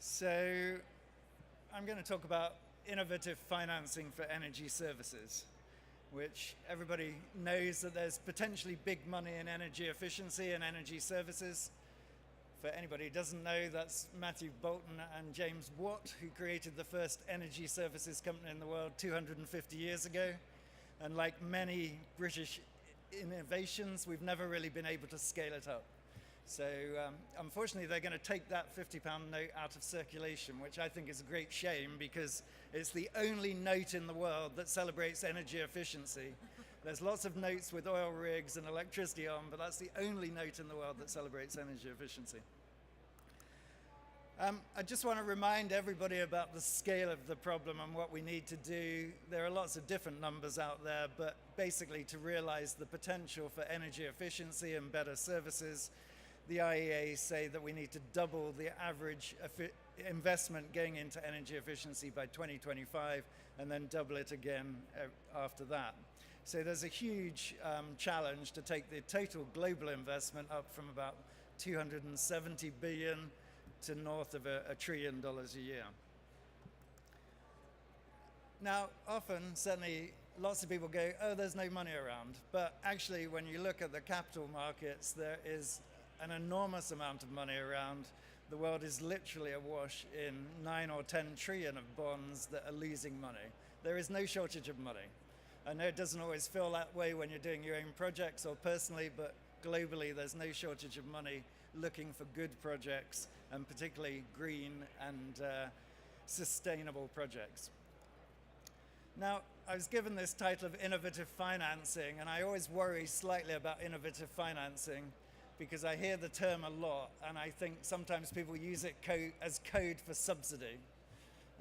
So I'm going to talk about innovative financing for energy services, which everybody knows that there's potentially big money in energy efficiency and energy services. For anybody who doesn't know, that's Matthew Boulton and James Watt, who created the first energy services company in the world 250 years ago. And like many British innovations, we've never really been able to scale it up. So unfortunately, they're going to take that £50 note out of circulation, which I think is a great shame because it's the only note in the world that celebrates energy efficiency. There's lots of notes with oil rigs and electricity on, but that's the only note in the world that celebrates energy efficiency. I just want to remind everybody about the scale of the problem and what we need to do. There are lots of different numbers out there, but basically to realize the potential for energy efficiency and better services, the IEA say that we need to double the average investment going into energy efficiency by 2025 and then double it again after that. So there's a huge challenge to take the total global investment up from about 270 billion to north of $1 trillion a year. Now, often, certainly, lots of people go, oh, there's no money around. But actually, when you look at the capital markets, there is an enormous amount of money around. The world is literally awash in 9 or 10 trillion of bonds that are losing money. There is no shortage of money. I know it doesn't always feel that way when you're doing your own projects or personally, but globally there's no shortage of money looking for good projects, and particularly green and sustainable projects. Now, I was given this title of innovative financing, and I always worry slightly about innovative financing because I hear the term a lot, and I think sometimes people use it as code for subsidy.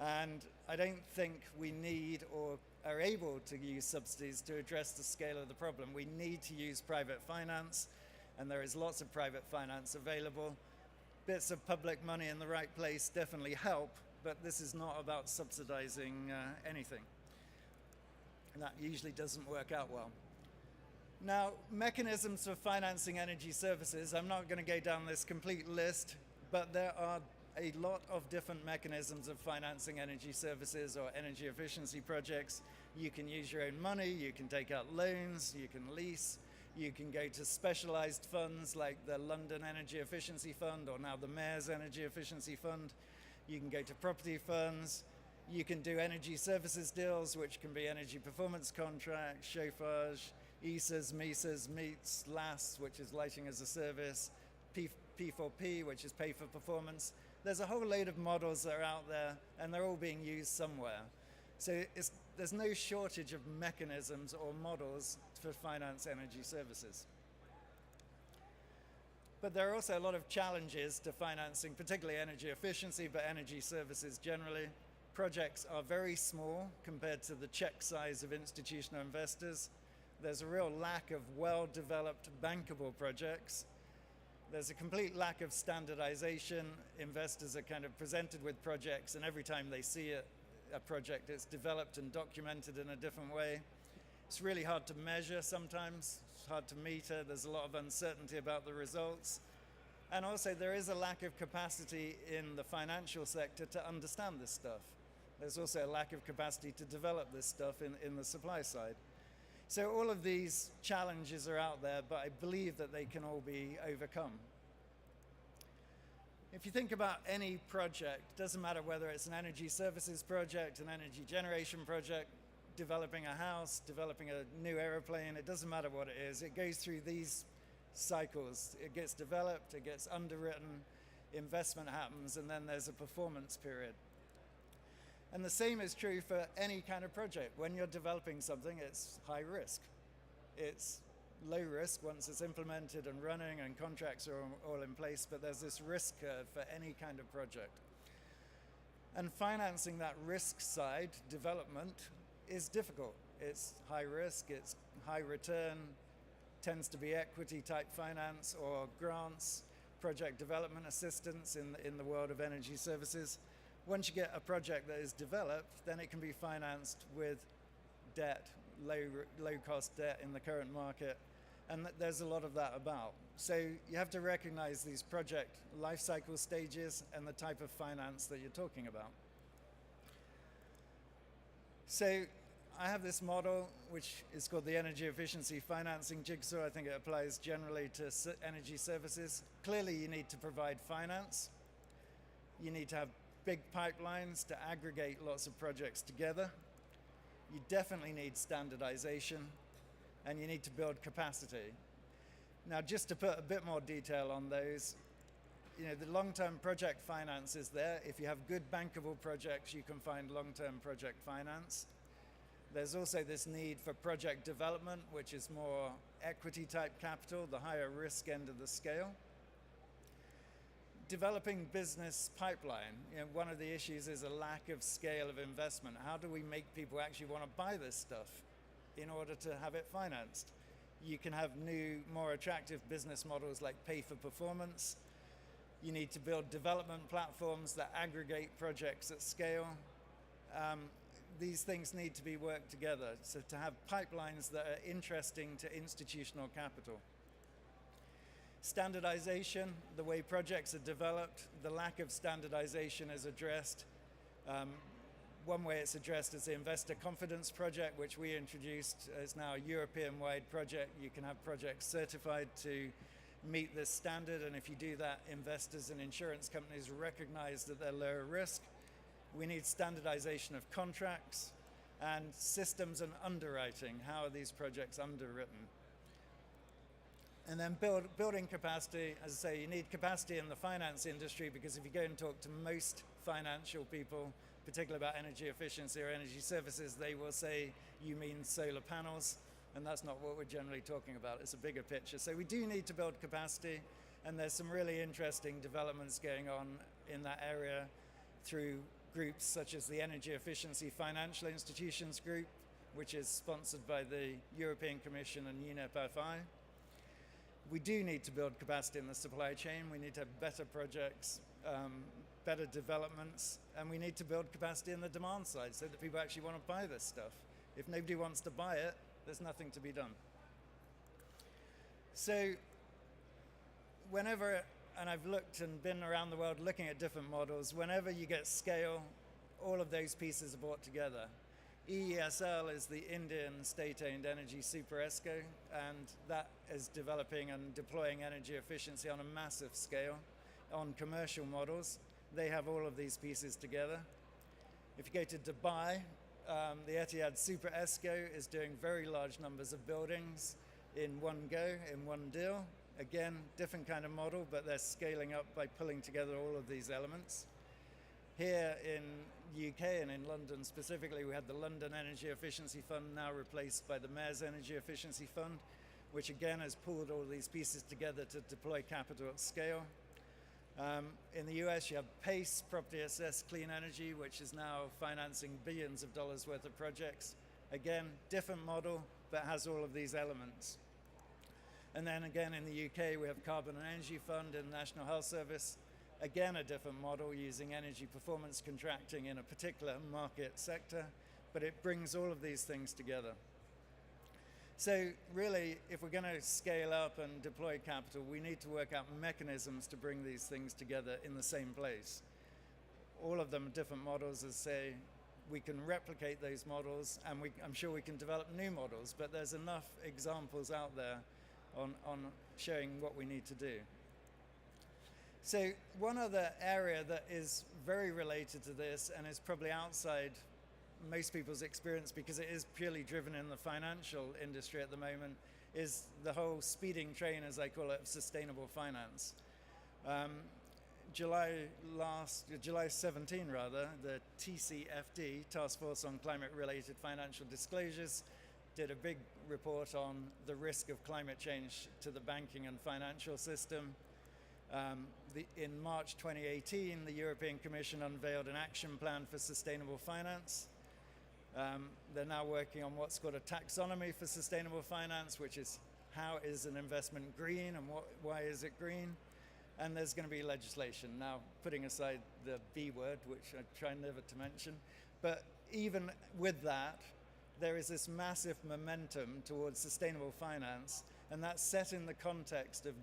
And I don't think we need or are able to use subsidies to address the scale of the problem. We need to use private finance, and there is lots of private finance available. Bits of public money in the right place definitely help, but this is not about subsidizing anything. And that usually doesn't work out well. Now, mechanisms for financing energy services, I'm not going to go down this complete list, but there are a lot of different mechanisms of financing energy services or energy efficiency projects. You can use your own money, you can take out loans, you can lease, you can go to specialized funds like the London Energy Efficiency Fund or now the Mayor's Energy Efficiency Fund. You can go to property funds. You can do energy services deals, which can be energy performance contracts, chauffage, ESAs, MESAs, MEETs, LAS, which is lighting as a service, P4P, which is pay for performance. There's a whole load of models that are out there, and they're all being used somewhere. So there's no shortage of mechanisms or models to finance energy services. But there are also a lot of challenges to financing, particularly energy efficiency, but energy services generally. Projects are very small compared to the check size of institutional investors. There's a real lack of well-developed bankable projects. There's a complete lack of standardization. Investors are kind of presented with projects, and every time they see a project, it's developed and documented in a different way. It's really hard to measure sometimes. It's hard to meter. There's a lot of uncertainty about the results. And also, there is a lack of capacity in the financial sector to understand this stuff. There's also a lack of capacity to develop this stuff in the supply side. So all of these challenges are out there, but I believe that they can all be overcome. If you think about any project, it doesn't matter whether it's an energy services project, an energy generation project, developing a house, developing a new airplane, it doesn't matter what it is. It goes through these cycles. It gets developed, it gets underwritten, investment happens, and then there's a performance period. And the same is true for any kind of project. When you're developing something, it's high risk. It's low risk once it's implemented and running and contracts are all in place, but there's this risk curve for any kind of project. And financing that risk side, development, is difficult. It's high risk, it's high return, tends to be equity type finance or grants, project development assistance in the world of energy services. Once you get a project that is developed, then it can be financed with debt, low cost debt in the current market, and there's a lot of that about. So you have to recognize these project life cycle stages and the type of finance that you're talking about. So I have this model which is called the Energy Efficiency Financing Jigsaw. I think it applies generally to energy services. Clearly you need to provide finance. You need to have big pipelines to aggregate lots of projects together. You definitely need standardization, and you need to build capacity. Now, just to put a bit more detail on those, the long-term project finance is there. If you have good bankable projects, you can find long-term project finance. There's also this need for project development, which is more equity-type capital, the higher risk end of the scale. Developing business pipeline, one of the issues is a lack of scale of investment. How do we make people actually want to buy this stuff in order to have it financed? You can have new, more attractive business models like pay for performance. You need to build development platforms that aggregate projects at scale. These things need to be worked together, so to have pipelines that are interesting to institutional capital. Standardization, the way projects are developed, the lack of standardization is addressed. One way it's addressed is the Investor Confidence Project, which we introduced. It's now a European-wide project. You can have projects certified to meet this standard, and if you do that, investors and insurance companies recognize that they're lower risk. We need standardization of contracts and systems and underwriting. How are these projects underwritten? And then building capacity. As I say, you need capacity in the finance industry, because if you go and talk to most financial people, particularly about energy efficiency or energy services, they will say, you mean solar panels, and that's not what we're generally talking about. It's a bigger picture. So we do need to build capacity, and there's some really interesting developments going on in that area through groups such as the Energy Efficiency Financial Institutions Group, which is sponsored by the European Commission and UNEP-FI. We do need to build capacity in the supply chain. We need to have better projects, better developments, and we need to build capacity in the demand side so that people actually want to buy this stuff. If nobody wants to buy it, there's nothing to be done. So whenever, and I've looked and been around the world looking at different models, whenever you get scale, all of those pieces are brought together. EESL is the Indian state-owned energy super ESCO, and that is developing and deploying energy efficiency on a massive scale on commercial models. They have all of these pieces together. If you go to Dubai, the Etihad Super ESCO is doing very large numbers of buildings in one go, in one deal. Again, different kind of model, but they're scaling up by pulling together all of these elements. Here in UK and in London specifically, we had the London Energy Efficiency Fund, now replaced by the Mayor's Energy Efficiency Fund, which again has pulled all these pieces together to deploy capital at scale. In the US, you have PACE, Property Assessed Clean Energy, which is now financing billions of dollars worth of projects. Again, different model, but has all of these elements. And then again, in the UK, we have Carbon and Energy Fund and National Health Service. Again, a different model using energy performance contracting in a particular market sector, but it brings all of these things together. So really, if we're going to scale up and deploy capital, we need to work out mechanisms to bring these things together in the same place. All of them are different models, as say, we can replicate those models, and I'm sure we can develop new models, but there's enough examples out there on showing what we need to do. So one other area that is very related to this and is probably outside most people's experience because it is purely driven in the financial industry at the moment is the whole speeding train, as I call it, of sustainable finance. July 17 rather, the TCFD, Task Force on Climate-Related Financial Disclosures, did a big report on the risk of climate change to the banking and financial system. In March 2018, the European Commission unveiled an action plan for sustainable finance. They're now working on what's called a taxonomy for sustainable finance, which is how is an investment green and why is it green? And there's going to be legislation. Now, putting aside the B word, which I try never to mention, but even with that, there is this massive momentum towards sustainable finance And that's set in the context of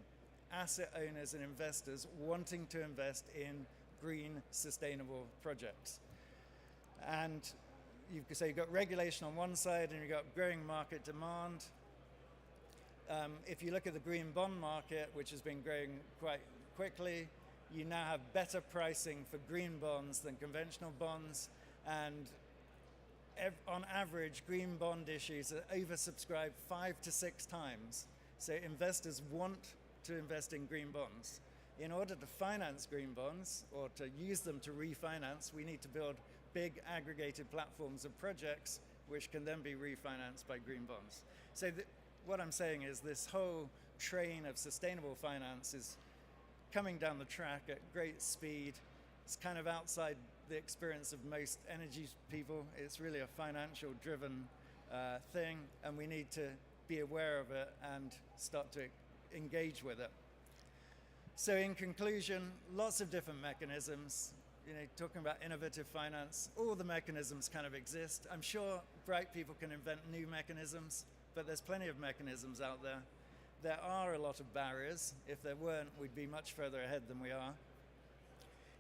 asset owners and investors wanting to invest in green, sustainable projects. And you've got regulation on one side and you've got growing market demand. If you look at the green bond market, which has been growing quite quickly, you now have better pricing for green bonds than conventional bonds, and on average, green bond issues are oversubscribed 5 to 6 times. So investors want to invest in green bonds. In order to finance green bonds, or to use them to refinance, we need to build big aggregated platforms of projects which can then be refinanced by green bonds. So what I'm saying is this whole train of sustainable finance is coming down the track at great speed. It's kind of outside the experience of most energy people. It's really a financial driven thing, and we need to be aware of it and start to engage with it. So in conclusion, lots of different mechanisms. Talking about innovative finance, all the mechanisms kind of exist. I'm sure bright people can invent new mechanisms, but there's plenty of mechanisms out there. There are a lot of barriers. If there weren't, we'd be much further ahead than we are.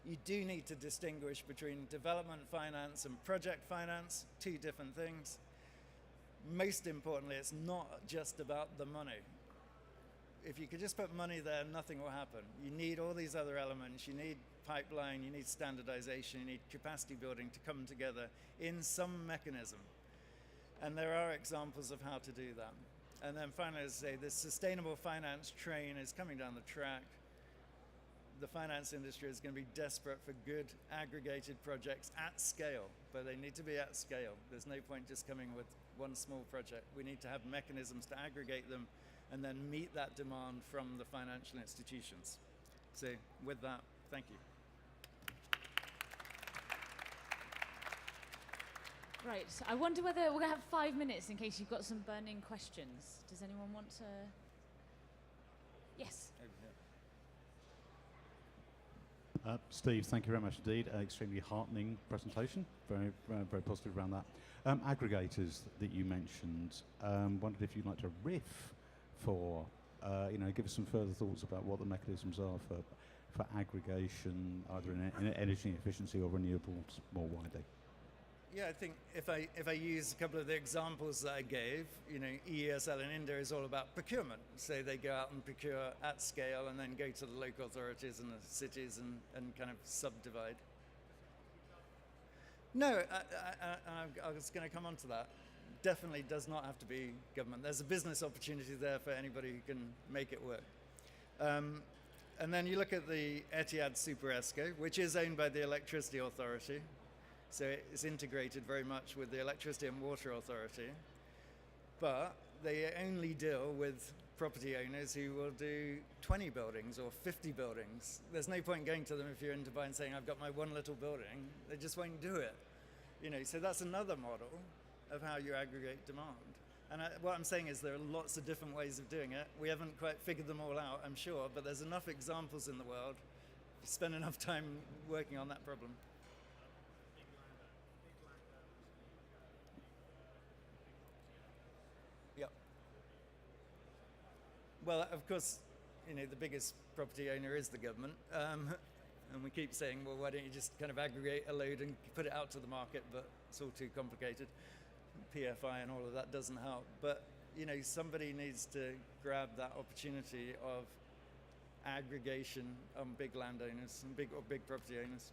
You do need to distinguish between development finance and project finance, two different things. Most importantly, it's not just about the money. If you could just put money there, nothing will happen. You need all these other elements. You need pipeline, you need standardization, you need capacity building to come together in some mechanism. And there are examples of how to do that. And then finally, as I say, this sustainable finance train is coming down the track. The finance industry is going to be desperate for good aggregated projects at scale, but they need to be at scale. There's no point just coming with one small project. We need to have mechanisms to aggregate them and then meet that demand from the financial institutions. So with that, thank you. Right, I wonder whether we're going to have 5 minutes in case you've got some burning questions. Does anyone want to? Yes. Steve, thank you very much indeed. Extremely heartening presentation. Very, very positive around that. Aggregators that you mentioned. Wondered if you'd like to riff for, give us some further thoughts about what the mechanisms are for aggregation, either in energy efficiency or renewables more widely. Yeah, I think if I use a couple of the examples that I gave, EESL in India is all about procurement. So they go out and procure at scale and then go to the local authorities and the cities and kind of subdivide. No, I was going to come on to that. Definitely does not have to be government. There's a business opportunity there for anybody who can make it work. And then you look at the Etihad Super ESCO, which is owned by the Electricity Authority. So it's integrated very much with the Electricity and Water Authority, but they only deal with property owners who will do 20 buildings or 50 buildings. There's no point going to them if you're in Dubai and saying, I've got my one little building. They just won't do it. So that's another model of how you aggregate demand. And what I'm saying is there are lots of different ways of doing it. We haven't quite figured them all out, I'm sure, but there's enough examples in the world. If you spend enough time working on that problem. Well, of course, the biggest property owner is the government. And we keep saying, well, why don't you just kind of aggregate a load and put it out to the market, but it's all too complicated. PFI and all of that doesn't help. But, somebody needs to grab that opportunity of aggregation on big landowners and big property owners.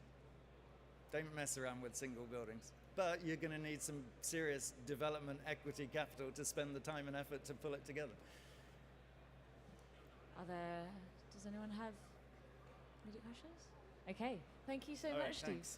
Don't mess around with single buildings. But you're going to need some serious development equity capital to spend the time and effort to pull it together. Does anyone have immediate questions? Okay, thank you so much, Steve. Thanks.